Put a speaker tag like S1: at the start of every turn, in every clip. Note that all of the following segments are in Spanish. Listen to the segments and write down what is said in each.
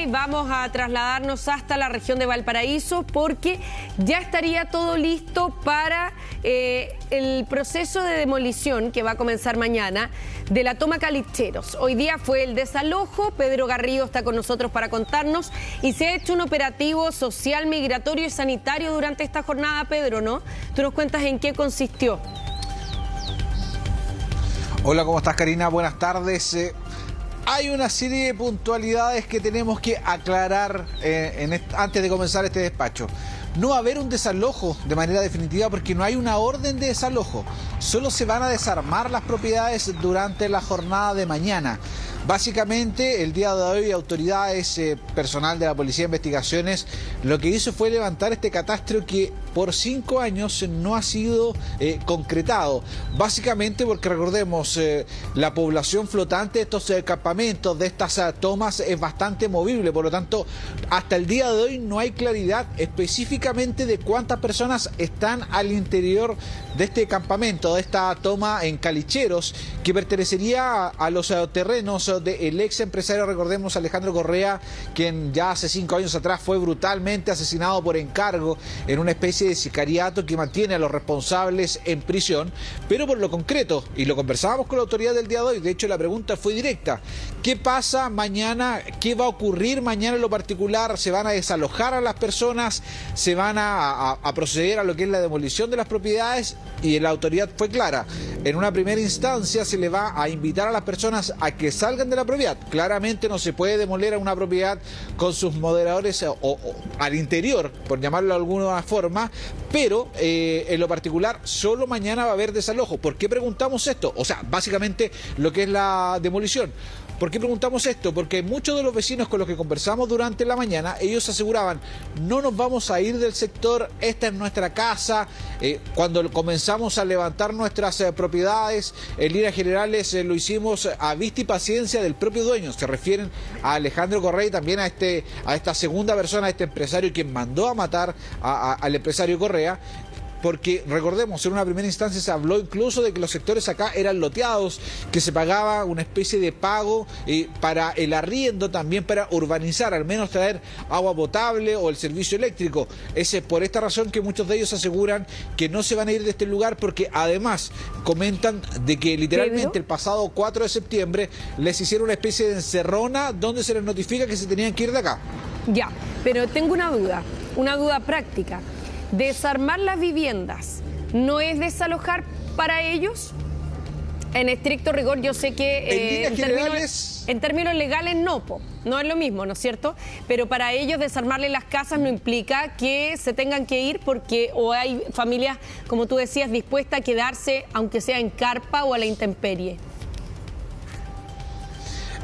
S1: y vamos a trasladarnos hasta la región de Valparaíso porque ya estaría todo listo para el proceso de demolición que va a comenzar mañana de la toma Calicheros. Hoy día fue el desalojo, Pedro Garrido está con nosotros para contarnos y se ha hecho un operativo social, migratorio y sanitario durante esta jornada, Pedro, ¿no? Tú nos cuentas en qué consistió.
S2: Hola, ¿cómo estás, Karina? Buenas tardes. Hay una serie de puntualidades que tenemos que aclarar antes de comenzar este despacho. No va a haber un desalojo de manera definitiva porque no hay una orden de desalojo. Solo se van a desarmar las propiedades durante la jornada de mañana. Básicamente, el día de hoy, autoridades, personal de la Policía de Investigaciones, lo que hizo fue levantar este catastro que por 5 años no ha sido concretado. Básicamente porque, recordemos, la población flotante de estos campamentos, de estas tomas, es bastante movible. Por lo tanto, hasta el día de hoy no hay claridad específicamente de cuántas personas están al interior de este campamento, de esta toma en Calicheros, que pertenecería a los terrenos del ex empresario, recordemos, Alejandro Correa, quien ya hace 5 años atrás fue brutalmente asesinado por encargo en una especie de sicariato que mantiene a los responsables en prisión. Pero por lo concreto, y lo conversábamos con la autoridad del día de hoy, de hecho la pregunta fue directa: ¿qué pasa mañana? ¿Qué va a ocurrir mañana en lo particular? ¿Se van a desalojar a las personas? ¿Se van a proceder a lo que es la demolición de las propiedades? Y la autoridad fue clara: en una primera instancia se le va a invitar a las personas a que salgan de la propiedad. Claramente no se puede demoler a una propiedad con sus moderadores o al interior, por llamarlo de alguna forma, pero en lo particular solo mañana va a haber desalojo. ¿Por qué preguntamos esto? O sea, básicamente lo que es la demolición. ¿Por qué preguntamos esto? Porque muchos de los vecinos con los que conversamos durante la mañana, ellos aseguraban: no nos vamos a ir del sector, esta es nuestra casa. Cuando comenzamos a levantar nuestras propiedades, en líneas generales lo hicimos a vista y paciencia del propio dueño. Se refieren a Alejandro Correa y también a esta segunda persona, a este empresario quien mandó a matar al empresario Correa. Porque, recordemos, en una primera instancia se habló incluso de que los sectores acá eran loteados, que se pagaba una especie de pago para el arriendo, también para urbanizar, al menos traer agua potable o el servicio eléctrico. Es por esta razón que muchos de ellos aseguran que no se van a ir de este lugar, porque además comentan de que literalmente el pasado 4 de septiembre les hicieron una especie de encerrona donde se les notifica que se tenían que ir de acá.
S1: Ya, pero tengo una duda práctica. ¿Desarmar las viviendas no es desalojar para ellos? En estricto rigor, yo sé que en términos legales no es lo mismo, ¿no es cierto? Pero para ellos desarmarle las casas no implica que se tengan que ir, porque o hay familias, como tú decías, dispuestas a quedarse, aunque sea en carpa o a la intemperie.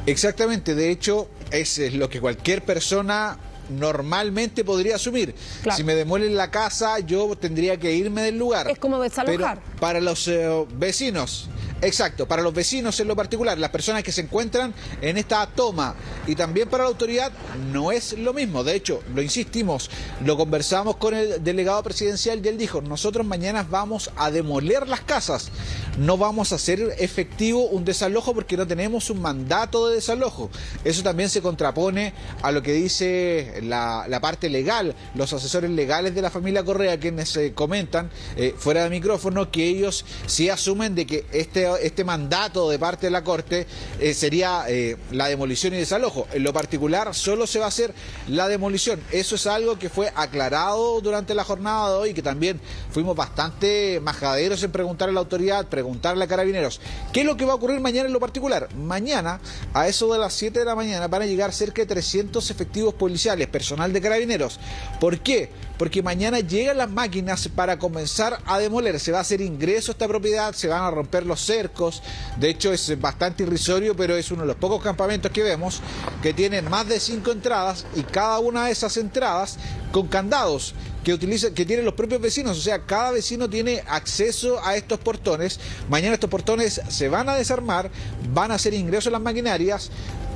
S2: Exactamente, de hecho es lo que cualquier persona normalmente podría asumir. Claro. Si me demuelen la casa, yo tendría que irme del lugar.
S1: Es como desalojar.
S2: Pero para los vecinos, exacto, para los vecinos en lo particular, las personas que se encuentran en esta toma, y también para la autoridad, no es lo mismo. De hecho, lo insistimos, lo conversamos con el delegado presidencial y él dijo: nosotros mañana vamos a demoler las casas, no vamos a hacer efectivo un desalojo porque no tenemos un mandato de desalojo. Eso también se contrapone a lo que dice la parte legal, los asesores legales de la familia Correa, quienes comentan fuera de micrófono que ellos sí asumen de que este mandato de parte de la Corte sería la demolición y desalojo. En lo particular solo se va a hacer la demolición. Eso es algo que fue aclarado durante la jornada de hoy, que también fuimos bastante majaderos en preguntarle a la autoridad, preguntarle a Carabineros qué es lo que va a ocurrir mañana en lo particular. Mañana, a eso de las 7 de la mañana, van a llegar cerca de 300 efectivos policiales, personal de Carabineros. ¿Por qué? Porque mañana llegan las máquinas para comenzar a demoler. Se va a hacer ingreso a esta propiedad, se van a romper los cercos. De hecho, es bastante irrisorio, pero es uno de los pocos campamentos que vemos que tiene más de 5 entradas, y cada una de esas entradas con candados que tienen los propios vecinos. O sea, cada vecino tiene acceso a estos portones. Mañana estos portones se van a desarmar, van a hacer ingreso a las maquinarias,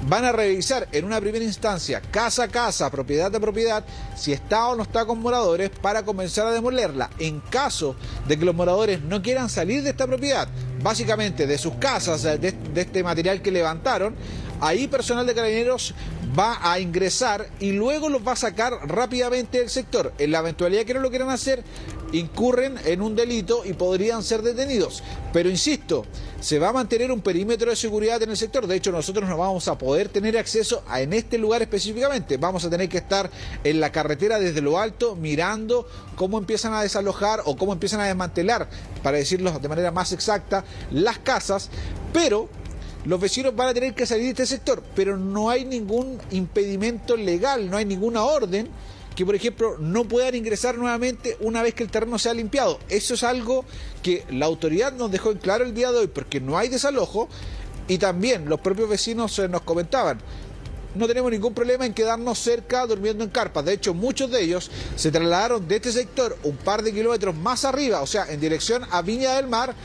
S2: van a revisar en una primera instancia, casa a casa, propiedad a propiedad, si está o no está con moradores, para comenzar a demolerla. En caso de que los moradores no quieran salir de esta propiedad, básicamente de sus casas, de este material que levantaron, ahí personal de Carabineros va a ingresar y luego los va a sacar rápidamente del sector. En la eventualidad que no lo quieran hacer, incurren en un delito y podrían ser detenidos. Pero insisto, se va a mantener un perímetro de seguridad en el sector. De hecho, nosotros no vamos a poder tener acceso en este lugar específicamente. Vamos a tener que estar en la carretera desde lo alto mirando cómo empiezan a desalojar o cómo empiezan a desmantelar, para decirlo de manera más exacta, las casas. Pero los vecinos van a tener que salir de este sector, pero no hay ningún impedimento legal, no hay ninguna orden que, por ejemplo, no puedan ingresar nuevamente una vez que el terreno sea limpiado. Eso es algo que la autoridad nos dejó en claro el día de hoy, porque no hay desalojo, y también los propios vecinos nos comentaban: no tenemos ningún problema en quedarnos cerca durmiendo en carpas. De hecho, muchos de ellos se trasladaron de este sector un par de kilómetros más arriba, o sea, en dirección a Viña del Mar,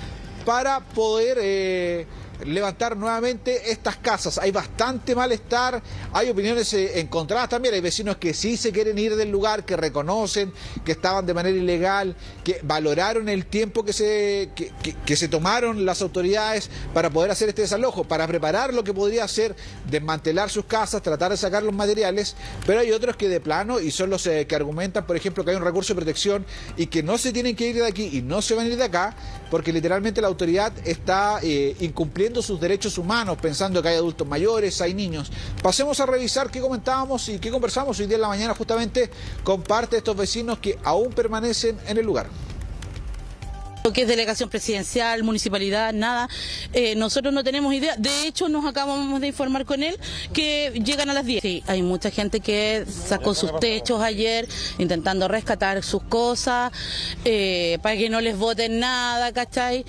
S2: para poder levantar nuevamente estas casas. Hay bastante malestar, hay opiniones encontradas también. Hay vecinos que sí se quieren ir del lugar, que reconocen que estaban de manera ilegal, que valoraron el tiempo que se tomaron las autoridades para poder hacer este desalojo, para preparar lo que podría ser desmantelar sus casas, tratar de sacar los materiales. Pero hay otros que de plano, y son los que argumentan, por ejemplo, que hay un recurso de protección y que no se tienen que ir de aquí y no se van a ir de acá, porque literalmente la autoridad está incumpliendo sus derechos humanos, pensando que hay adultos mayores, hay niños. Pasemos a revisar qué comentábamos y qué conversamos hoy día en la mañana justamente con parte de estos vecinos que aún permanecen en el lugar.
S3: Lo que es delegación presidencial, municipalidad, nada. Nosotros no tenemos idea. De hecho, nos acabamos de informar con él que llegan a las 10. Sí, hay mucha gente que sacó sus techos ayer intentando rescatar sus cosas para que no les boten nada, ¿cachai?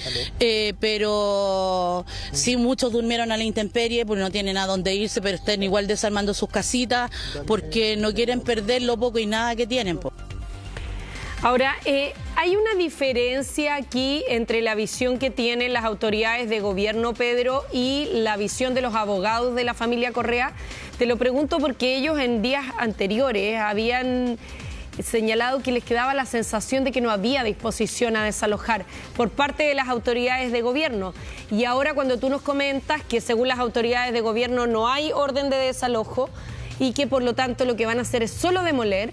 S3: Pero sí, muchos durmieron a la intemperie porque no tienen a dónde irse, pero están igual desarmando sus casitas porque no quieren perder lo poco y nada que tienen.
S1: Ahora, hay una diferencia aquí entre la visión que tienen las autoridades de gobierno, Pedro, y la visión de los abogados de la familia Correa. Te lo pregunto porque ellos en días anteriores habían señalado que les quedaba la sensación de que no había disposición a desalojar por parte de las autoridades de gobierno. Y ahora cuando tú nos comentas que según las autoridades de gobierno no hay orden de desalojo y que por lo tanto lo que van a hacer es solo demoler,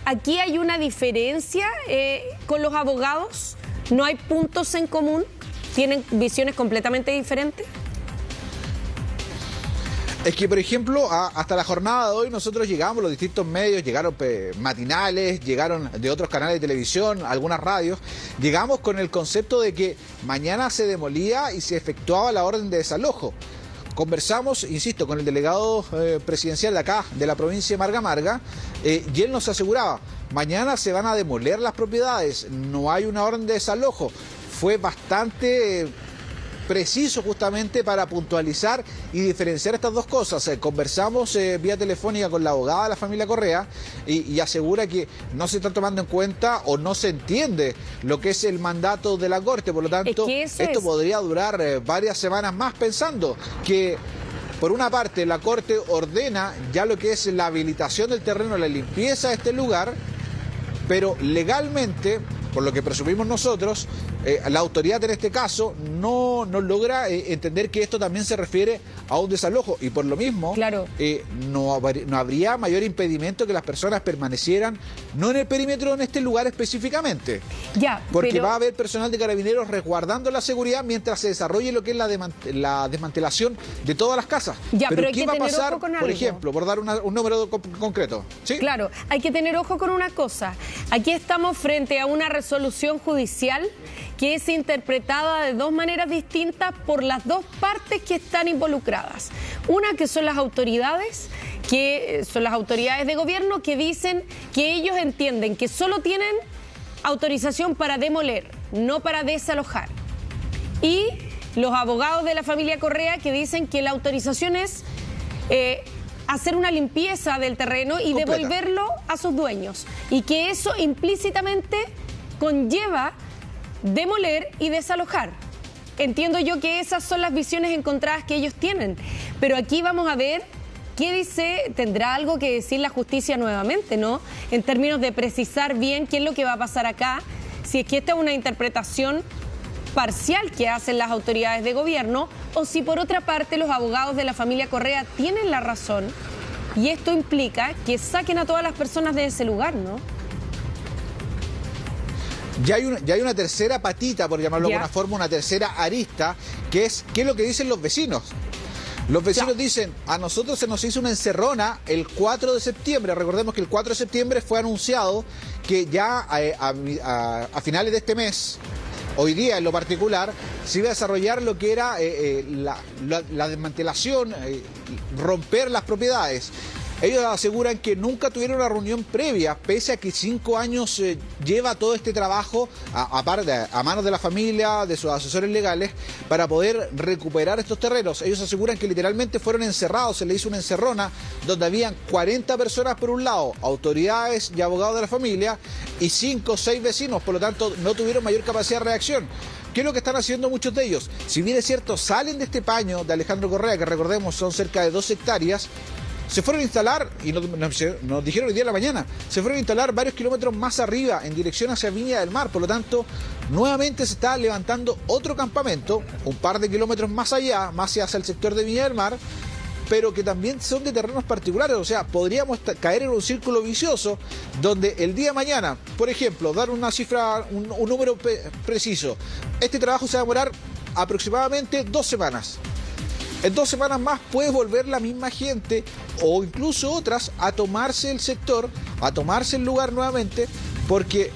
S1: ¿aquí hay una diferencia con los abogados? ¿No hay puntos en común? ¿Tienen visiones completamente diferentes?
S2: Es que, por ejemplo, hasta la jornada de hoy nosotros llegamos, los distintos medios, llegaron matinales, llegaron de otros canales de televisión, algunas radios, llegamos con el concepto de que mañana se demolía y se efectuaba la orden de desalojo. Conversamos, insisto, con el delegado presidencial de acá, de la provincia de Marga Marga, y él nos aseguraba: mañana se van a demoler las propiedades, no hay una orden de desalojo. Fue bastante preciso justamente para puntualizar y diferenciar estas dos cosas. Conversamos vía telefónica con la abogada de la familia Correa y asegura que no se está tomando en cuenta o no se entiende lo que es el mandato de la Corte. Por lo tanto, esto podría durar varias semanas más, pensando que por una parte la Corte ordena ya lo que es la habilitación del terreno, la limpieza de este lugar, pero legalmente, por lo que presumimos nosotros, la autoridad en este caso no logra entender que esto también se refiere a un desalojo, y por lo mismo
S1: claro,
S2: no habría mayor impedimento que las personas permanecieran no en el perímetro, en este lugar específicamente, porque va a haber personal de Carabineros resguardando la seguridad mientras se desarrolle lo que es la desmantelación de todas las casas. Pero ¿qué va a pasar, por ejemplo, por dar un número concreto? ¿Sí?
S1: Claro, hay que tener ojo con una cosa. Aquí estamos frente a una resolución judicial que es interpretada de dos maneras distintas por las dos partes que están involucradas. Una, que son las autoridades de gobierno, que dicen que ellos entienden que solo tienen autorización para demoler, no para desalojar. Y los abogados de la familia Correa, que dicen que la autorización es hacer una limpieza del terreno y completa, devolverlo a sus dueños, y que eso implícitamente conlleva demoler y desalojar. Entiendo yo que esas son las visiones encontradas que ellos tienen, pero aquí vamos a ver qué dice. Tendrá algo que decir la justicia nuevamente, ¿no? En términos de precisar bien qué es lo que va a pasar acá, si es que esta es una interpretación parcial que hacen las autoridades de gobierno, o si por otra parte los abogados de la familia Correa tienen la razón y esto implica que saquen a todas las personas de ese lugar, ¿no?
S2: Ya hay una tercera patita, por llamarlo de alguna forma, una tercera arista, que es ¿qué es lo que dicen los vecinos? Los vecinos dicen, a nosotros se nos hizo una encerrona el 4 de septiembre. Recordemos que el 4 de septiembre fue anunciado que ya a finales de este mes, hoy día en lo particular, se iba a desarrollar lo que era la desmantelación, romper las propiedades. Ellos aseguran que nunca tuvieron una reunión previa, pese a que 5 años lleva todo este trabajo a manos de la familia, de sus asesores legales, para poder recuperar estos terrenos. Ellos aseguran que literalmente fueron encerrados, se le hizo una encerrona donde habían 40 personas por un lado, autoridades y abogados de la familia, y 5 o 6 vecinos, por lo tanto no tuvieron mayor capacidad de reacción. ¿Qué es lo que están haciendo muchos de ellos? Si bien es cierto, salen de este paño de Alejandro Correa, que recordemos son cerca de 2 hectáreas, se fueron a instalar, y nos dijeron hoy día en la mañana, se fueron a instalar varios kilómetros más arriba, en dirección hacia Viña del Mar. Por lo tanto, nuevamente se está levantando otro campamento, un par de kilómetros más allá, más hacia el sector de Viña del Mar, pero que también son de terrenos particulares. O sea, podríamos caer en un círculo vicioso donde el día de mañana, por ejemplo, dar una cifra, un número preciso, este trabajo se va a demorar aproximadamente 2 semanas. En 2 semanas más puede volver la misma gente o incluso otras a tomarse el sector, a tomarse el lugar nuevamente, porque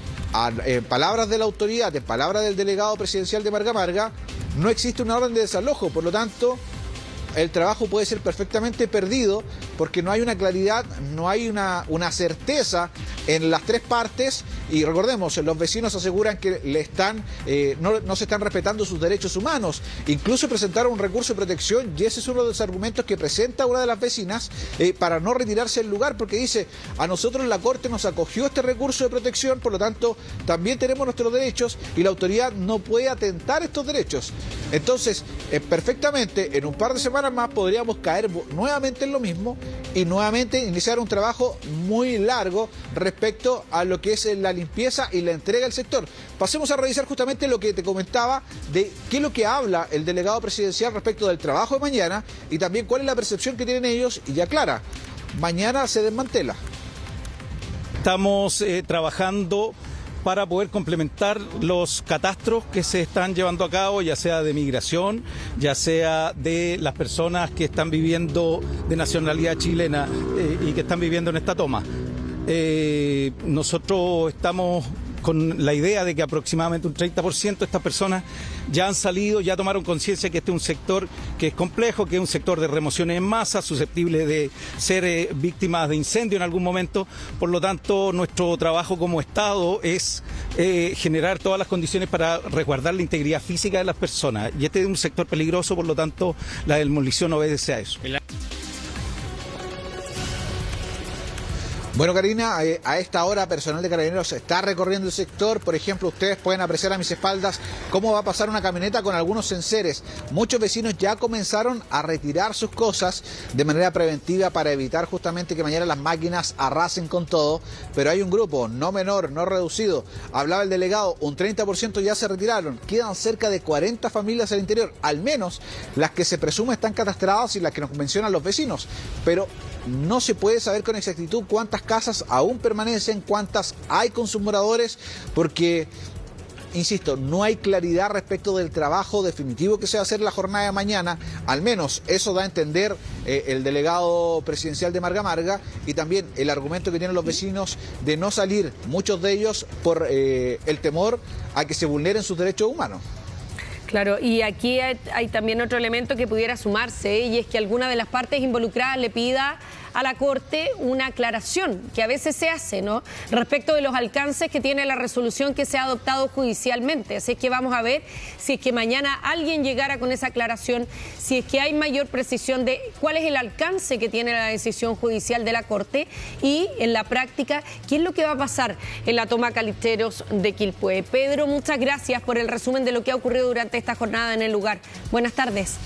S2: en palabras de la autoridad, en palabras del delegado presidencial de Marga Marga, no existe una orden de desalojo. Por lo tanto, el trabajo puede ser perfectamente perdido porque no hay una claridad, no hay una certeza en las 3 partes. Y recordemos, los vecinos aseguran que no se están respetando sus derechos humanos. Incluso presentaron un recurso de protección y ese es uno de los argumentos que presenta una de las vecinas para no retirarse del lugar, porque dice, a nosotros la Corte nos acogió este recurso de protección, por lo tanto también tenemos nuestros derechos y la autoridad no puede atentar estos derechos. Entonces, perfectamente en un par de semanas más podríamos caer nuevamente en lo mismo y nuevamente iniciar un trabajo muy largo respecto a lo que es la limpieza y la entrega del sector. Pasemos a revisar justamente lo que te comentaba de qué es lo que habla el delegado presidencial respecto del trabajo de mañana y también cuál es la percepción que tienen ellos. Y ya clara, mañana se desmantela.
S4: Estamos trabajando para poder complementar los catastros que se están llevando a cabo, ya sea de migración, ya sea de las personas que están viviendo de nacionalidad chilena y que están viviendo en esta toma. Nosotros estamos con la idea de que aproximadamente un 30% de estas personas ya han salido, ya tomaron conciencia que este es un sector que es complejo, que es un sector de remociones en masa, susceptible de ser víctimas de incendio en algún momento. Por lo tanto, nuestro trabajo como Estado es generar todas las condiciones para resguardar la integridad física de las personas. Y este es un sector peligroso, por lo tanto, la demolición obedece a eso.
S2: Bueno, Karina, a esta hora personal de Carabineros está recorriendo el sector. Por ejemplo, ustedes pueden apreciar a mis espaldas cómo va a pasar una camioneta con algunos enseres. Muchos vecinos ya comenzaron a retirar sus cosas de manera preventiva para evitar justamente que mañana las máquinas arrasen con todo. Pero hay un grupo, no menor, no reducido. Hablaba el delegado, un 30% ya se retiraron. Quedan cerca de 40 familias al interior, al menos las que se presume están catastradas y las que nos mencionan los vecinos. Pero no se puede saber con exactitud cuántas casas aún permanecen, cuántas hay con sus moradores, porque, insisto, no hay claridad respecto del trabajo definitivo que se va a hacer la jornada de mañana. Al menos eso da a entender el delegado presidencial de Marga Marga y también el argumento que tienen los vecinos de no salir, muchos de ellos, por el temor a que se vulneren sus derechos humanos.
S1: Claro, y aquí hay también otro elemento que pudiera sumarse, y es que alguna de las partes involucradas le pida a la Corte una aclaración, que a veces se hace, ¿no?, respecto de los alcances que tiene la resolución que se ha adoptado judicialmente. Así es que vamos a ver si es que mañana alguien llegara con esa aclaración, si es que hay mayor precisión de cuál es el alcance que tiene la decisión judicial de la Corte y, en la práctica, qué es lo que va a pasar en la toma Calisteros de Quilpué. Pedro, muchas gracias por el resumen de lo que ha ocurrido durante esta jornada en el lugar. Buenas tardes.